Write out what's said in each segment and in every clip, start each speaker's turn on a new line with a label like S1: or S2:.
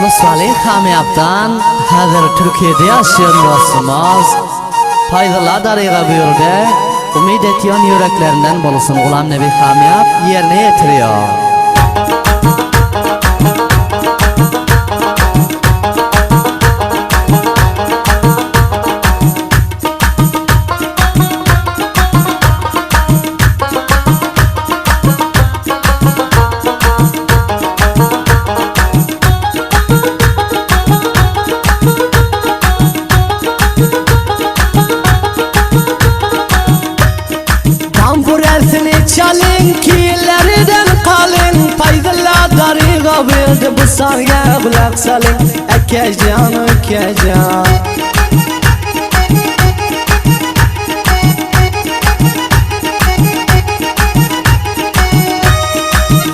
S1: Salih Hamiyat'tan hazır Türkiye'de yaşayan dostumuz faydalı darıga buyurdu. Umid etiyon yüreklerinden bulsun. Ulan Nebi Hamiyat yerine getiriyor.
S2: Çalın killerden kalın, faydalı darıga bildi bu sarıya kulak salın. Ekecan ekecan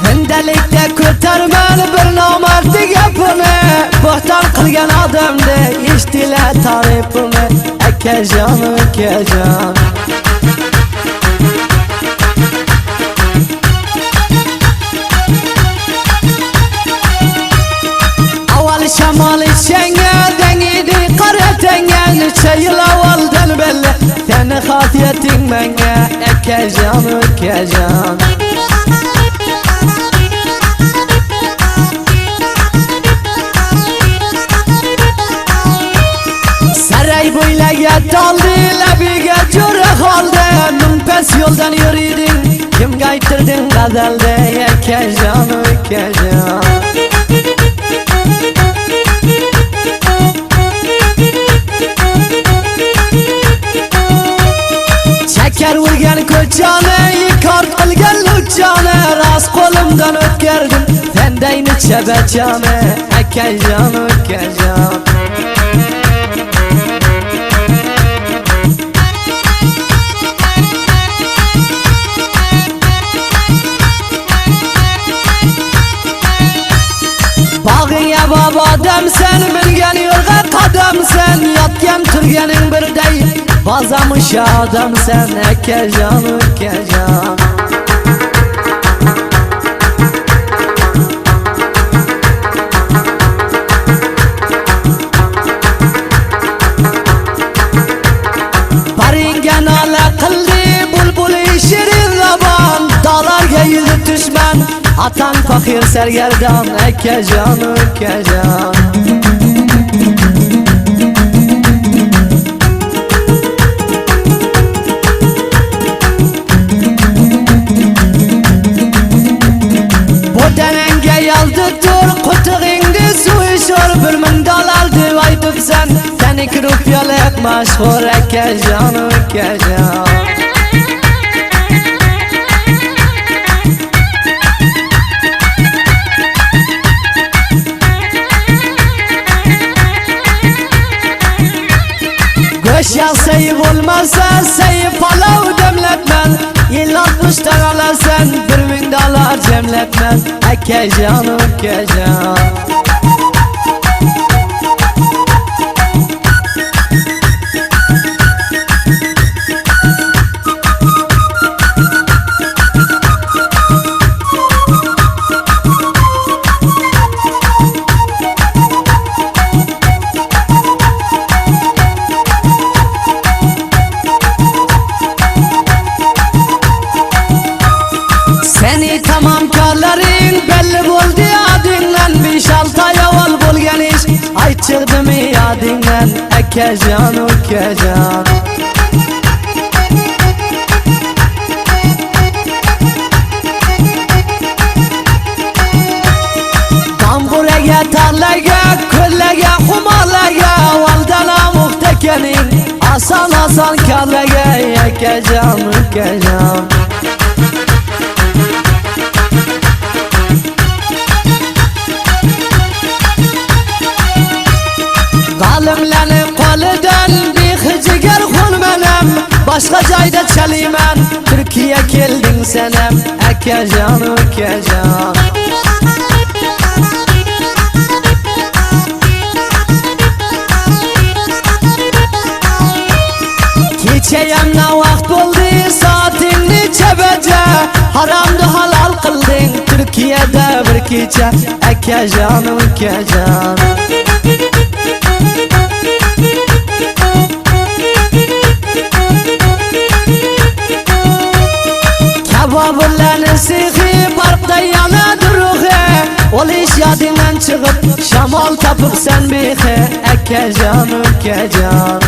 S2: Hendelikte kötermeli bir namerti yapını, bohtan kılgan adamdı iştile tarifini. Ekecan ekecan şamalı şenge dengidi kara tengen çayıl avaldan belli seni hafiyetin menge ekecan ekecan saray boylaga daldı labiga jura haldı mümpes yoldan yürüdün kim gaytirdin gazalda ekecan ekecan Çeker vurgen koçanı, yıkar kılgen luçanı, rast kolumdan ötkerdim, sendeyni çebecanı, ekecan ekecan Bağıya baba demsen, bilgen yolga kademsen, yatken türgenin bir değil bazamış adam sen ekecan ekecan Baringen ala kıldı bulbul şirin zaban dağlar geyildi düşman atan fakir sergerdan ekecan ekecan Seni kırıp yalak maşhur ekecan ekecan Göş yal sayıp olmazsa sayıp palav demletmez Yıl 60'tan alarsan 1000 dolar cemletmez Ekecan ekecan Seni tamam karların belli buldu adından 5-6 ay avval bo'lgan ish ay chiqdimi yodingdan ekecan ekecan Tamburaga tarlaga ko'llaga xumarlaga avvaldan muhtakaning ason ason karlaga ekecan ekecan Zalimlerin kolidan behijigar xulmanam Başka joyda chalayman Türkiye kelding senem Ekecan ekecan Kechayamna vaqt bo'ldi soatingni chabaja Haramni halol qilding Türkiye'de bir kecha Ekecan Ekecan Kebablarını sıkı parkta yanadır ruhe Ol iş yadından çıkıp şamal tapıp sen bihe Ekecan Ekecan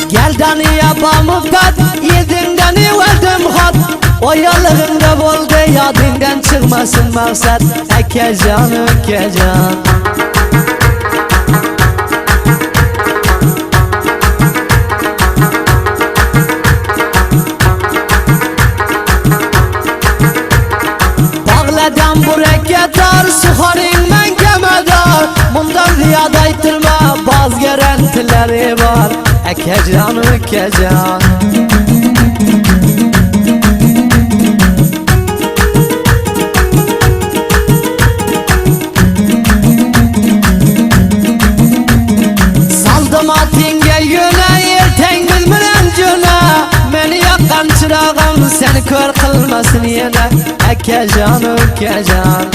S2: Geldani yapamı pet Yedinden verdim hat O yalığında bol de yadından çıkmasın maksat Ekecan Ekecan Bağladan bu reketar Suharin men gemedar Bundan ziyade aytırma Baz gerentileri var Ekecan Ekecan Saldım atinge yüne Yerten bilmiren cüne Beni yakan çırağım Seni kör kılmasın yine Ekecan Ekecan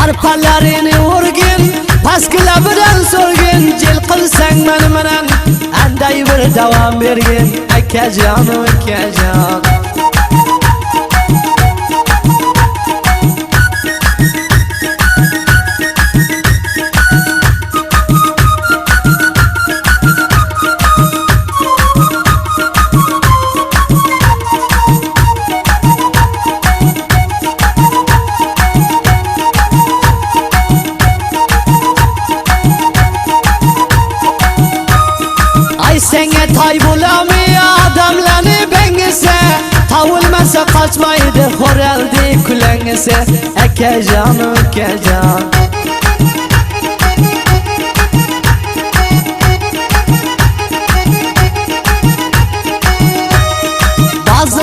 S2: Arpalarini vurgin Paskıla bilen sorgin Cil kılsan beni menen Enday bir devam bergin Ekecan Ekecan Sene tay bulamıyor adamlarını bengise Tavulmasa kaçmaydı horeldi külengise Ekecan Ekecan Bazı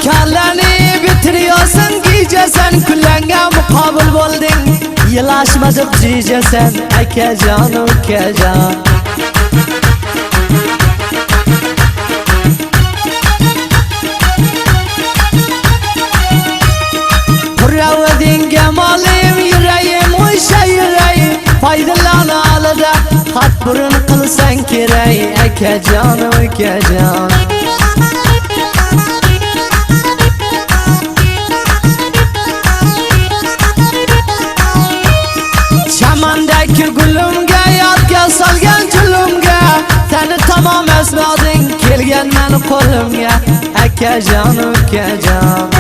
S2: kaleni bitiriyorsun giyce sen Külenge mukabil boldun Yılaşmadık cice sen Ekecan Ekecan Gemalim yüreğim uyşa yüreğim Faydalanı alıda Hat burun kılsan kireyi Ekecan Ekecan Çamandaki gülümge Yadga salgan çülümge Seni tamam esnadın Kelgen men kolumge Ekecan Ekecan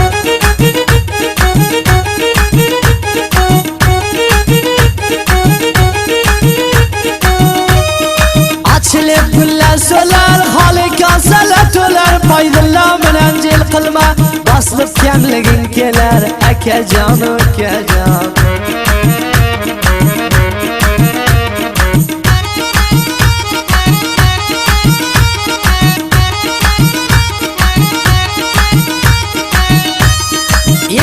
S2: Açılıp güller solar Halika salat olar Paydilla menen cil kılma Basılıp kemligin keler Ekecan Ekecan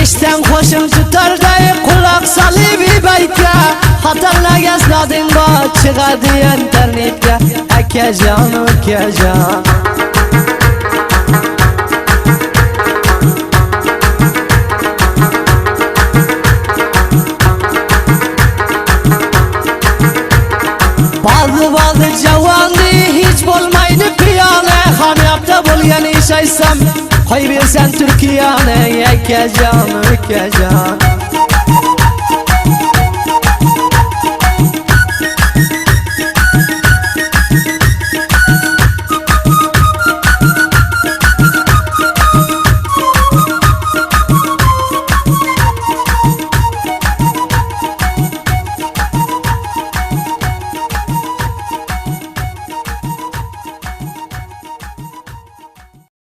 S2: İşten hoşum tutar dayı kulak salibi bayka Hatarla yazladın ba çıkardı internette Ekecan Ekecan Bazı cavandı hiç bolmaydı piyane Hamyapta bolgan iş aysam Koy bilsen Türkiye'ne Ekecan Ekecan